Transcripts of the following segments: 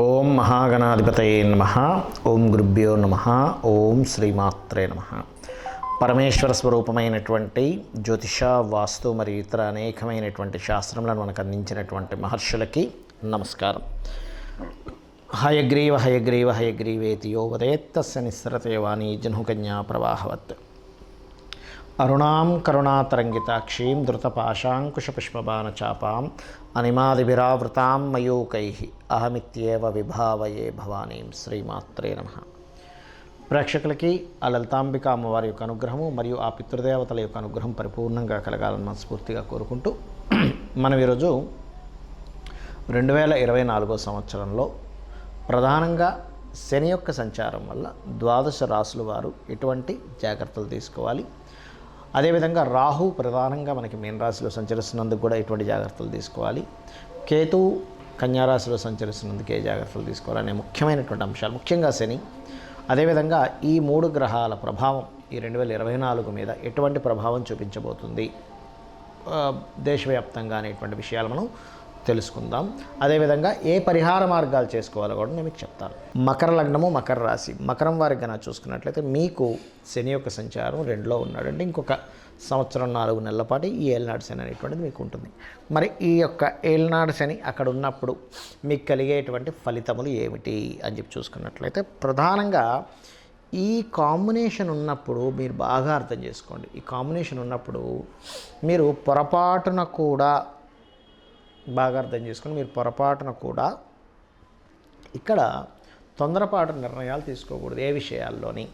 ఓం మహాగణాధిపతయే నమః. ఓం గురుభ్యో నమః. ఓం శ్రీమాత్రే నమః. పరమేశ్వర స్వరూపమైనటువంటి జ్యోతిష, వాస్తు మరియు ఇతర అనేకమైనటువంటి శాస్త్రములను మనకు అందించినటువంటి మహర్షులకి నమస్కారం. హయగ్రీవ హయగ్రీవ హయగ్రీవేతి యో వదేత్తస్య నిస్సరతే వాణీ జహ్నుకన్యా ప్రవాహవత్. అరుణాం కరుణాతరంగితాక్షీం ధృతపాశాంకుశపుష్పబాణచాపాం అనిమాదిభిరావృతాం మయూకైః అహమిత్యేవ విభావయే భవానీం. శ్రీమాత్రే నమః. ప్రేక్షకులకి ఆ లలితాంబిక అమ్మవారి యొక్క అనుగ్రహము మరియు ఆ పితృదేవతల యొక్క అనుగ్రహం పరిపూర్ణంగా కలగాలని మనస్ఫూర్తిగా కోరుకుంటూ మనం ఈరోజు 2024 సంవత్సరంలో ప్రధానంగా శని యొక్క సంచారం వల్ల ద్వాదశ రాశుల వారు ఎటువంటి జాగ్రత్తలు తీసుకోవాలి, అదేవిధంగా రాహు ప్రధానంగా మనకి మీనరాశిలో సంచరిస్తున్నందుకు కూడా ఎటువంటి జాగ్రత్తలు తీసుకోవాలి, కేతు కన్యారాశిలో సంచరిస్తున్నందుకు ఏ జాగ్రత్తలు తీసుకోవాలి అనే ముఖ్యమైనటువంటి అంశాలు, ముఖ్యంగా శని, అదేవిధంగా ఈ 3 గ్రహాల ప్రభావం ఈ 2024 మీద ఎటువంటి ప్రభావం చూపించబోతుంది దేశవ్యాప్తంగా అనేటువంటి విషయాలు మనం తెలుసుకుందాం. అదేవిధంగా ఏ పరిహార మార్గాలు చేసుకోవాలో కూడా నేను మీకు చెప్తాను. మకర లగ్నము, మకర రాశి, మకరం వారికి కనుక చూసుకున్నట్లయితే మీకు శని యొక్క సంచారం 2లో ఉన్నాడంటే ఇంకొక సంవత్సరం 4 నెలల పాటు ఈ ఏలినాడు శని అనేటువంటిది మీకు ఉంటుంది. మరి ఈ యొక్క ఏలినాడు శని అక్కడ ఉన్నప్పుడు మీకు కలిగేటువంటి ఫలితములు ఏమిటి అని చెప్పి చూసుకున్నట్లయితే ప్రధానంగా ఈ కాంబినేషన్ ఉన్నప్పుడు మీరు బాగా అర్థం చేసుకోండి. ఈ కాంబినేషన్ ఉన్నప్పుడు మీరు పొరపాటున కూడా ఇక్కడ తొందరపాటు నిర్ణయాలు తీసుకోకూడదు. ఏ విషయాల్లోని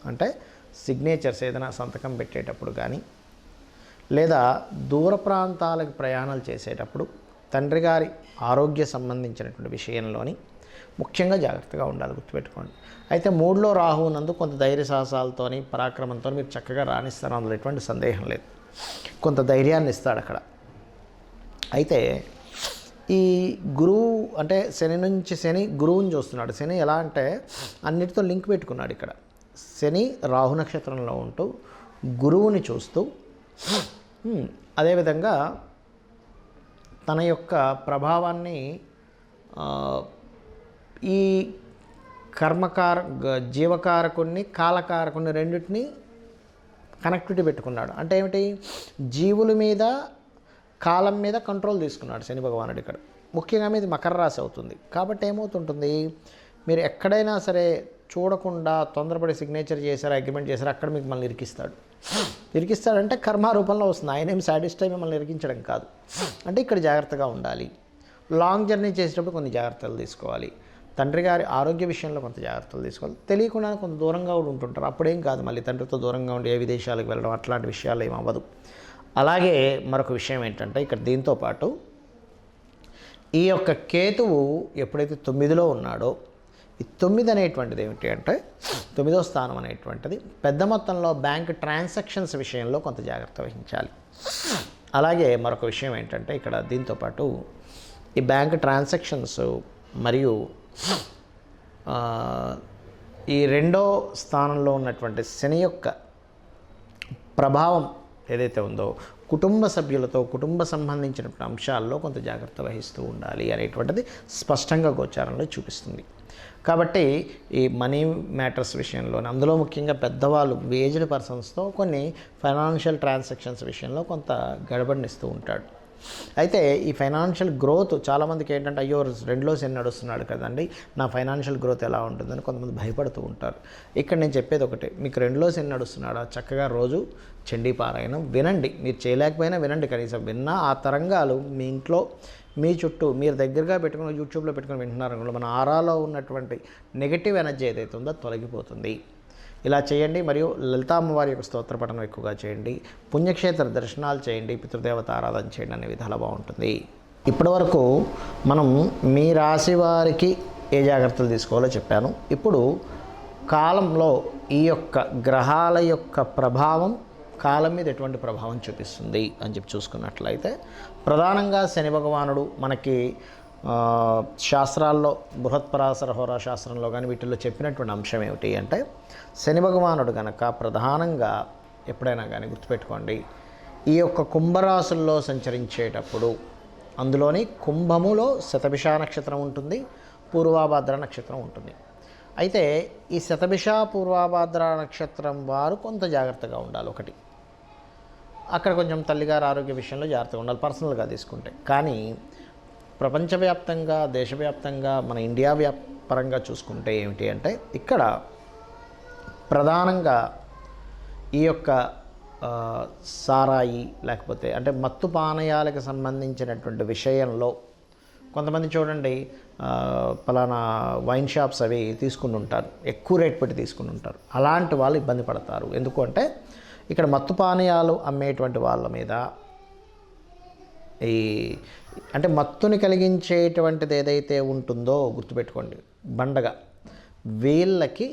అంటే సిగ్నేచర్స్ ఏదైనా సంతకం పెట్టేటప్పుడు కానీ, లేదా దూర ప్రాంతాలకు ప్రయాణాలు చేసేటప్పుడు, తండ్రి గారి ఆరోగ్య సంబంధించినటువంటి విషయంలోని ముఖ్యంగా జాగ్రత్తగా ఉండాలి, గుర్తుపెట్టుకోండి. అయితే 3లో రాహు ఉన్నందుకు కొంత ధైర్య సాహసాలతోని పరాక్రమంతో మీరు చక్కగా రాణిస్తారు, అందులో ఎటువంటి సందేహం లేదు. కొంత ధైర్యాన్ని ఇస్తాడు అక్కడ. అయితే ఈ గురువు అంటే శని గురువుని చూస్తున్నాడు. శని ఎలా అంటే అన్నిటితో లింక్ పెట్టుకున్నాడు. ఇక్కడ శని రాహు నక్షత్రంలో ఉంటూ గురువుని చూస్తూ అదేవిధంగా తన యొక్క ప్రభావాన్ని ఈ జీవకారకుణ్ణి కాలకారకుణ్ణి రెండింటినీ కనెక్టివిటీ పెట్టుకున్నాడు. అంటే ఏమిటి, జీవుల మీద కాలం మీద కంట్రోల్ తీసుకున్నాడు శని భగవానుడు. ఇక్కడ ముఖ్యంగా మీది మకర రాశి అవుతుంది కాబట్టి ఏమవుతుంటుంది, మీరు ఎక్కడైనా సరే చూడకుండా తొందరపడి సిగ్నేచర్ చేశారు, అగ్రిమెంట్ చేశారు, అక్కడ మీకు మళ్ళీ ఇరికిస్తాడంటే కర్మ రూపంలో వస్తుంది. ఆయన ఏం సాటిస్ఫై అయి మిమ్మల్ని ఇరికించడం కాదు. అంటే ఇక్కడ జాగ్రత్తగా ఉండాలి. లాంగ్ జర్నీ చేసేటప్పుడు కొన్ని జాగ్రత్తలు తీసుకోవాలి. తండ్రి గారి ఆరోగ్య విషయంలో కొంత జాగ్రత్తలు తీసుకోవాలి. తెలియకుండా కొంత దూరంగా కూడా ఉంటుంటారు. అప్పుడేం కాదు, మళ్ళీ తండ్రితో దూరంగా ఉండి ఏ విదేశాలకు వెళ్ళడం అట్లాంటి విషయాలు ఏమి అవ్వదు. అలాగే మరొక విషయం ఏంటంటే ఇక్కడ దీంతో పాటు ఈ యొక్క కేతువు ఎప్పుడైతే 9లో ఉన్నాడో, ఈ 9 అనేటువంటిది ఏమిటి అంటే 9వ స్థానం అనేటువంటిది పెద్ద మొత్తంలో బ్యాంక్ ట్రాన్సాక్షన్స్ విషయంలో కొంత జాగ్రత్త వహించాలి. అలాగే మరొక విషయం ఏంటంటే ఇక్కడ దీంతోపాటు ఈ బ్యాంక్ ట్రాన్సాక్షన్స్ మరియు ఈ 2వ స్థానంలో ఉన్నటువంటి శని యొక్క ప్రభావం ఏదైతే ఉందో కుటుంబ సభ్యులతో కుటుంబ సంబంధించినటువంటి అంశాల్లో కొంత జాగ్రత్త వహిస్తూ ఉండాలి అనేటువంటిది స్పష్టంగా గోచారంలో చూపిస్తుంది. కాబట్టి ఈ మనీ మ్యాటర్స్ విషయంలోనే, అందులో ముఖ్యంగా పెద్దవాళ్ళు ఏజ్డ్ పర్సన్స్తో కొన్ని ఫైనాన్షియల్ ట్రాన్సాక్షన్స్ విషయంలో కొంత గడబడినిస్తూ ఉంటాడు. అయితే ఈ ఫైనాన్షియల్ గ్రోత్ చాలామందికి ఏంటంటే, అయ్యో 2లో శని నడుస్తున్నాడు కదండి, నా ఫైనాన్షియల్ గ్రోత్ ఎలా ఉంటుందని కొంతమంది భయపడుతూ ఉంటారు. ఇక్కడ నేను చెప్పేది ఒకటే, మీకు 2లో శని నడుస్తున్నాడా, చక్కగా రోజు చండీ పారాయణం వినండి. మీరు చేయలేకపోయినా వినండి, కనీసం విన్నా ఆ తరంగాలు మీ ఇంట్లో మీ చుట్టూ మీరు దగ్గరగా పెట్టుకుని యూట్యూబ్లో పెట్టుకుని వింటున్నారనుకో, మన ఆరాలో ఉన్నటువంటి నెగిటివ్ ఎనర్జీ ఏదైతే ఉందో తొలగిపోతుంది. ఇలా చేయండి. మరియు లలితా అమ్మవారి యొక్క స్తోత్ర పఠనం ఎక్కువగా చేయండి, పుణ్యక్షేత్ర దర్శనాలు చేయండి, పితృదేవత ఆరాధన చేయండి, అనే విధాలు బాగుంటుంది. ఇప్పటివరకు మనం మీ రాశి వారికి ఏ జాగ్రత్తలు తీసుకోవాలో చెప్పాను. ఇప్పుడు కాలంలో ఈ యొక్క గ్రహాల యొక్క ప్రభావం కాలం మీద ఎటువంటి ప్రభావం చూపిస్తుంది అని చెప్పి చూసుకున్నట్లయితే ప్రధానంగా శని భగవానుడు మనకి శాస్త్రాల్లో బృహత్పరాశర హోరా శాస్త్రంలో కానీ వీటిల్లో చెప్పినటువంటి అంశం ఏమిటి అంటే, శని భగవానుడు కనుక ప్రధానంగా ఎప్పుడైనా కానీ గుర్తుపెట్టుకోండి, ఈ యొక్క కుంభరాశుల్లో సంచరించేటప్పుడు అందులోని కుంభములో శతభిష నక్షత్రం ఉంటుంది, పూర్వాభాద్ర నక్షత్రం ఉంటుంది. అయితే ఈ శతభిష పూర్వాభాద్ర నక్షత్రం వారు కొంత జాగ్రత్తగా ఉండాలి. ఒకటి, అక్కడ కొంచెం తల్లిగారి ఆరోగ్య విషయంలో జాగ్రత్తగా ఉండాలి పర్సనల్గా తీసుకుంటే. కానీ ప్రపంచవ్యాప్తంగా, దేశవ్యాప్తంగా, మన ఇండియా పరంగా చూసుకుంటే ఏమిటి అంటే ఇక్కడ ప్రధానంగా ఈ యొక్క సారాయి లేకపోతే అంటే మత్తు పానీయాలకు సంబంధించినటువంటి విషయంలో కొంతమంది చూడండి పలానా వైన్ షాప్స్ అవి తీసుకుని ఉంటారు, ఎక్కువ రేట్ పెట్టి తీసుకుని ఉంటారు. అలాంటి వాళ్ళు ఇబ్బంది పడతారు. ఎందుకు అంటే ఇక్కడ మత్తు పానీయాలు అమ్మేటువంటి వాళ్ళ మీద ఈ అంటే మత్తుని కలిగించేటువంటిది ఏదైతే ఉంటుందో గుర్తుపెట్టుకోండి, బండగా వీళ్ళకి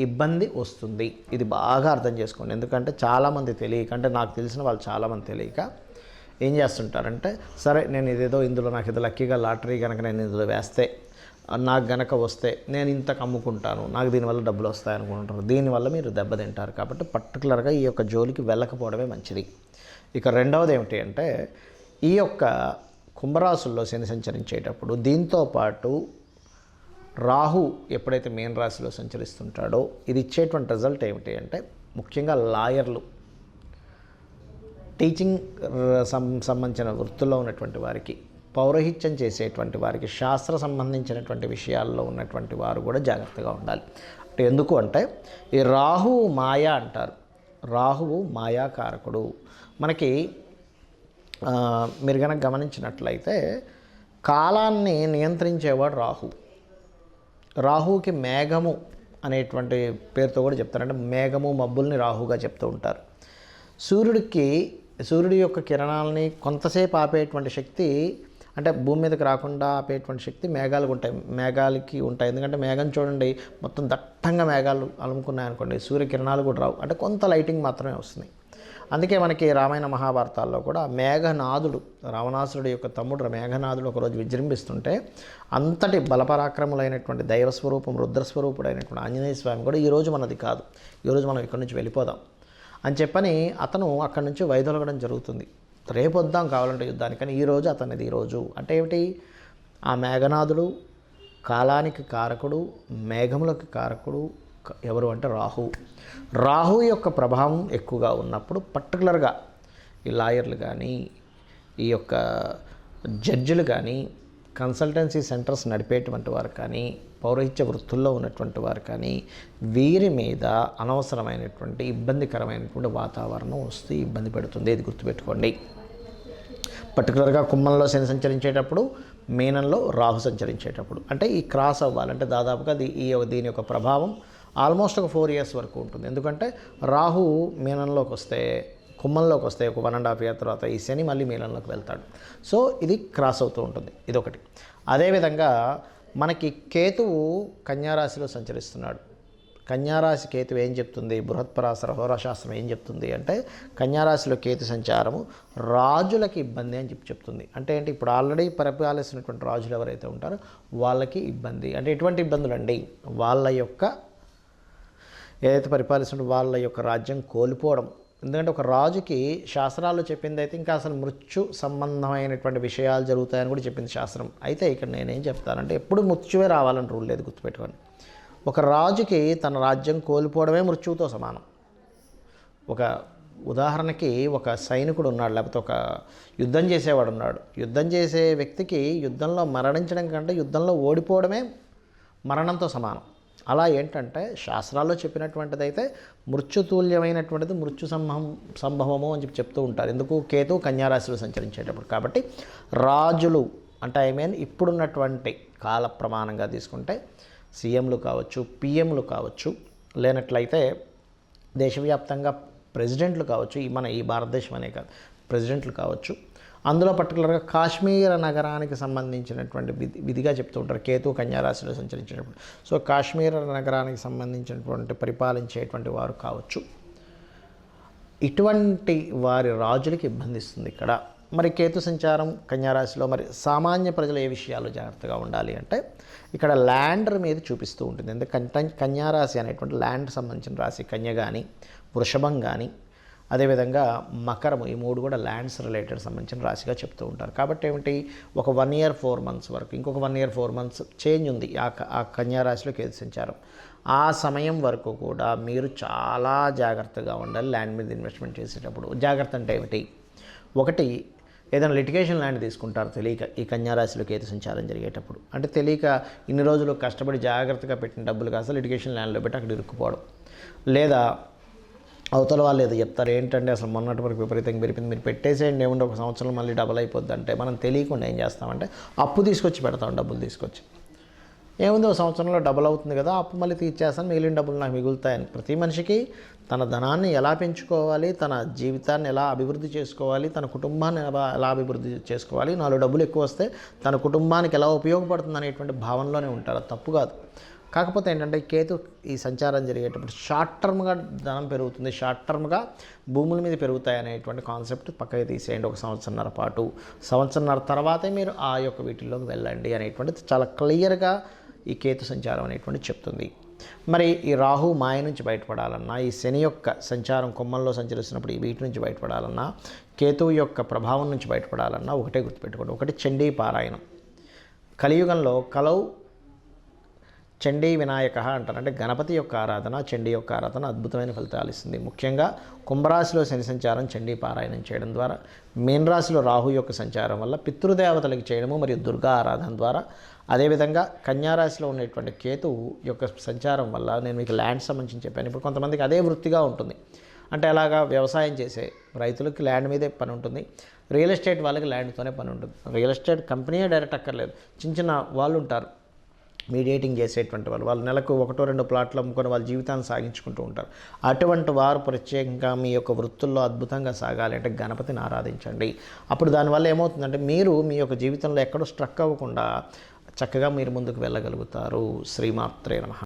ఇబ్బంది వస్తుంది. ఇది బాగా అర్థం చేసుకోండి. ఎందుకంటే చాలామంది తెలియక, అంటే నాకు తెలిసిన వాళ్ళు చాలామంది తెలియక ఏం చేస్తుంటారంటే, సరే నేను ఇదేదో ఇందులో నాకు ఇది లక్కీగా లాటరీ కనుక నేను ఇందులో వేస్తే నాకు గనక వస్తే నేను ఇంతకు అమ్ముకుంటాను, నాకు దీనివల్ల డబ్బులు వస్తాయి అనుకుంటారు. దీనివల్ల మీరు దెబ్బతింటారు. కాబట్టి పర్టికులర్గా ఈ యొక్క జోలికి వెళ్ళకపోవడమే మంచిది. ఇక రెండవది ఏమిటి అంటే ఈ యొక్క కుంభరాశుల్లో శని సంచరించేటప్పుడు దీంతోపాటు రాహు ఎప్పుడైతే మీన రాశిలో సంచరిస్తుంటాడో ఇది ఇచ్చేటువంటి రిజల్ట్ ఏమిటి అంటే ముఖ్యంగా లాయర్లు, టీచింగ్ సంబంధించిన వృత్తుల్లో ఉన్నటువంటి వారికి, పౌరహిత్యం చేసేటువంటి వారికి, శాస్త్ర సంబంధించినటువంటి విషయాల్లో ఉన్నటువంటి వారు కూడా జాగ్రత్తగా ఉండాలి. అంటే ఎందుకు అంటే ఈ రాహువు మాయ అంటారు. రాహువు మాయాకారకుడు. మనకి మీరు కనుక గమనించినట్లయితే కాలాన్ని నియంత్రించేవాడు రాహు. రాహువుకి మేఘము అనేటువంటి పేరుతో కూడా చెప్తారు. అంటే మేఘము, మబ్బుల్ని రాహుగా చెప్తూ ఉంటారు. సూర్యుడి యొక్క కిరణాలని కొంతసేపు ఆపేటువంటి శక్తి, అంటే భూమి మీదకి రాకుండా ఆపేటువంటి శక్తి మేఘాలకి ఉంటాయి. ఎందుకంటే మేఘం చూడండి మొత్తం దట్టంగా మేఘాలు అలుముకున్నాయనుకోండి, సూర్యకిరణాలు కూడా రావు, అంటే కొంత లైటింగ్ మాత్రమే వస్తుంది. అందుకే మనకి రామాయణ మహాభారతాల్లో కూడా మేఘనాథుడు, రావణాసురుడు యొక్క తమ్ముడు మేఘనాథుడు ఒకరోజు విజృంభిస్తుంటే అంతటి బలపరాక్రములైనటువంటి దైవస్వరూపం, రుద్రస్వరూపుడైనటువంటి ఆంజనేయ స్వామి కూడా ఈరోజు మనది కాదు, ఈరోజు మనం ఇక్కడి నుంచి వెళ్ళిపోదాం అని చెప్పని అతను అక్కడి నుంచి వైదొలగడం జరుగుతుంది. రేపు వద్దాం కావాలంటే యుద్ధానికి, కానీ ఈరోజు అతనిది ఈరోజు. అంటే ఏమిటి, ఆ మేఘనాథుడు కాలానికి కారకుడు, మేఘములకు కారకుడు ఎవరు అంటే రాహు యొక్క ప్రభావం ఎక్కువగా ఉన్నప్పుడు పర్టికులర్గా ఈ లాయర్లు కానీ, ఈ యొక్క జడ్జిలు కానీ, కన్సల్టెన్సీ సెంటర్స్ నడిపేటువంటి వారు కానీ, పౌరహిత్య వృత్తుల్లో ఉన్నటువంటి వారు కానీ వీరి మీద అనవసరమైనటువంటి ఇబ్బందికరమైనటువంటి వాతావరణం వస్తే ఇబ్బంది పెడుతుంది. ఇది గుర్తుపెట్టుకోండి. పర్టికులర్గా కుంభంలో శని సంచరించేటప్పుడు, మీనంలో రాహు సంచరించేటప్పుడు అంటే ఈ క్రాస్ అవ్వాలంటే దాదాపుగా దీని యొక్క ప్రభావం ఆల్మోస్ట్ ఒక 4 years వరకు ఉంటుంది. ఎందుకంటే రాహు మీనంలోకి వస్తే, కుంభంలోకి వస్తే ఒక 1.5 year తర్వాత ఈ శని మళ్ళీ మీనంలోకి వెళ్తాడు. సో ఇది క్రాస్ అవుతూ ఉంటుంది. ఇదొకటి. అదేవిధంగా మనకి కేతువు కన్యారాశిలో సంచరిస్తున్నాడు. కన్యారాశి కేతు ఏం చెప్తుంది, బృహత్పరాశర హోరాశాస్త్రం ఏం చెప్తుంది అంటే కన్యారాశిలో కేతు సంచారము రాజులకి ఇబ్బంది అని చెప్తుంది. అంటే ఏంటి, ఇప్పుడు ఆల్రెడీ పరిపాలిస్తున్నటువంటి రాజులు ఎవరైతే ఉంటారో వాళ్ళకి ఇబ్బంది. అంటే ఎటువంటి ఇబ్బందులు అండి, వాళ్ళ యొక్క ఏదైతే పరిపాలిస్తున్న వాళ్ళ యొక్క రాజ్యం కోల్పోవడం. ఎందుకంటే ఒక రాజుకి శాస్త్రాల్లో చెప్పింది అయితే ఇంకా అసలు మృత్యు సంబంధమైనటువంటి విషయాలు జరుగుతాయని కూడా చెప్పింది శాస్త్రం. అయితే ఇక్కడ నేనేం చెప్తానంటే ఎప్పుడు మృత్యువే రావాలని రూల్ లేదు, గుర్తుపెట్టుకోండి. ఒక రాజుకి తన రాజ్యం కోల్పోవడమే మృత్యువుతో సమానం. ఒక ఉదాహరణకి ఒక సైనికుడు ఉన్నాడు, లేకపోతే ఒక యుద్ధం చేసేవాడు ఉన్నాడు. యుద్ధం చేసే వ్యక్తికి యుద్ధంలో మరణించడం కంటే యుద్ధంలో ఓడిపోవడమే మరణంతో సమానం. అలా ఏంటంటే శాస్త్రాల్లో చెప్పినటువంటిది అయితే మృత్యుతుల్యమైనటువంటిది మృత్యు సంభవము అని చెప్తూ ఉంటారు. ఎందుకు, కేతు కన్యారాశిలో సంచరించేటప్పుడు. కాబట్టి రాజులు అంటే ఇప్పుడున్నటువంటి కాల ప్రమాణంగా తీసుకుంటే సీఎంలు కావచ్చు, పిఎంలు కావచ్చు, లేనట్లయితే దేశవ్యాప్తంగా ప్రెసిడెంట్లు కావచ్చు, ఈ భారతదేశం అనే కాదు, ప్రెసిడెంట్లు కావచ్చు. అందులో పర్టికులర్గా కాశ్మీర నగరానికి సంబంధించినటువంటి విధిగా చెప్తూ ఉంటారు కేతు కన్యారాశిలో సంచరించేటప్పుడు. సో కాశ్మీర నగరానికి సంబంధించినటువంటి పరిపాలించేటువంటి వారు కావచ్చు, ఇటువంటి వారి రాజులకి ఇబ్బంది ఇస్తుంది ఇక్కడ. మరి కేతు సంచారం కన్యారాశిలో మరి సామాన్య ప్రజలు ఏ విషయాల్లో జాగ్రత్తగా ఉండాలి అంటే ఇక్కడ ల్యాండర్ మీద చూపిస్తూ ఉంటుంది. ఎందుకంటే కన్యారాశి అనేటువంటి ల్యాండ్ సంబంధించిన రాశి. కన్య కానీ, వృషభం కానీ, అదేవిధంగా మకరము, ఈ 3 కూడా ల్యాండ్స్ రిలేటెడ్ సంబంధించిన రాశిగా చెప్తూ ఉంటారు. కాబట్టి ఏమిటి, ఒక 1 year 4 months వరకు, ఇంకొక 1 year 4 months చేంజ్ ఉంది ఆ కన్యా రాశిలో కేతు సంచారం. ఆ సమయం వరకు కూడా మీరు చాలా జాగ్రత్తగా ఉండాలి ల్యాండ్ మీద ఇన్వెస్ట్మెంట్ చేసేటప్పుడు. జాగ్రత్త అంటే ఏమిటి, ఒకటి ఏదైనా లిటిగేషన్ ల్యాండ్ తీసుకుంటారు తెలియక ఈ కన్యా రాశిలో కేతు సంచారం జరిగేటప్పుడు. అంటే తెలియక ఇన్ని రోజులు కష్టపడి జాగ్రత్తగా పెట్టిన డబ్బులు కాస్త లిటిగేషన్ ల్యాండ్లో పెట్టి అక్కడ ఇరుక్కుపోవడం, లేదా అవతల వాళ్ళు ఏదో చెప్తారు, ఏంటంటే అసలు మొన్నటి వరకు విపరీతంగా పెరిపింది, మీరు పెట్టేసేయండి ఏముండి ఒక సంవత్సరం మళ్ళీ డబల్ అయిపోద్ది అంటే మనం తెలియకుండా ఏం చేస్తామంటే అప్పు తీసుకొచ్చి పెడతాం, డబ్బులు తీసుకొచ్చి. ఏముంది ఒక సంవత్సరంలో డబుల్ అవుతుంది కదా, అప్పు మళ్ళీ తీర్చేస్తాను, మిగిలిన డబ్బులు నాకు మిగులుతాయని. ప్రతి మనిషికి తన ధనాన్ని ఎలా పెంచుకోవాలి, తన జీవితాన్ని ఎలా అభివృద్ధి చేసుకోవాలి, తన కుటుంబాన్ని ఎలా అభివృద్ధి చేసుకోవాలి, 4 డబ్బులు ఎక్కువ వస్తే తన కుటుంబానికి ఎలా ఉపయోగపడుతుంది అనేటువంటి భావనలోనే ఉంటారు. అది తప్పు కాదు. కాకపోతే ఏంటంటే కేతు ఈ సంచారం జరిగేటప్పుడు షార్ట్ టర్మ్గా ధనం పెరుగుతుంది, షార్ట్ టర్మ్గా భూముల మీద పెరుగుతాయి అనేటువంటి కాన్సెప్ట్ పక్కకి తీసేయండి. ఒక సంవత్సరన్నర పాటు, సంవత్సరన్నర తర్వాతే మీరు ఆ యొక్క వీటిల్లోకి వెళ్ళండి అనేటువంటిది చాలా క్లియర్గా ఈ కేతు సంచారం అనేటువంటి చెప్తుంది. మరి ఈ రాహు మాయ నుంచి బయటపడాలన్నా, ఈ శని యొక్క సంచారం కొమ్మల్లో సంచరిస్తున్నప్పుడు ఈ వీటి నుంచి బయటపడాలన్నా, కేతువు యొక్క ప్రభావం నుంచి బయటపడాలన్నా ఒకటే గుర్తుపెట్టుకోండి, ఒకటి చండీ పారాయణం. కలియుగంలో కలౌ చండీ వినాయక అంటారు. అంటే గణపతి యొక్క ఆరాధన, చండీ యొక్క ఆరాధన అద్భుతమైన ఫలితాలు ఇస్తుంది. ముఖ్యంగా కుంభరాశిలో శని సంచారం చండీ పారాయణం చేయడం ద్వారా, మీన రాశిలో రాహు యొక్క సంచారం వల్ల పితృదేవతలకి చేయడము మరియు దుర్గా ఆరాధన ద్వారా, అదేవిధంగా కన్యారాశిలో ఉండేటువంటి కేతువు యొక్క సంచారం వల్ల, నేను మీకు ల్యాండ్ సంబంధించి చెప్పాను. ఇప్పుడు కొంతమందికి అదే వృత్తిగా ఉంటుంది. అంటే అలాగా వ్యవసాయం చేసే రైతులకి ల్యాండ్ మీదే పని ఉంటుంది, రియల్ ఎస్టేట్ వాళ్ళకి ల్యాండ్తోనే పని ఉంటుంది. రియల్ ఎస్టేట్ కంపెనీయే డైరెక్ట్ అక్కర్లేదు, చిన్న చిన్న వాళ్ళు ఉంటారు మీడియేటింగ్ చేసేటువంటి వాళ్ళు నెలకు 1-2 ప్లాట్లు అమ్ముకొని వాళ్ళ జీవితాన్ని సాగించుకుంటూ ఉంటారు. అటువంటి వారు ప్రత్యేకంగా మీ యొక్క వృత్తుల్లో అద్భుతంగా సాగాలి అంటే గణపతిని ఆరాధించండి. అప్పుడు దానివల్ల ఏమవుతుందంటే మీరు మీ యొక్క జీవితంలో ఎక్కడో స్ట్రక్ అవ్వకుండా చక్కగా మీరు ముందుకు వెళ్ళగలుగుతారు. శ్రీమాత్రే నమః.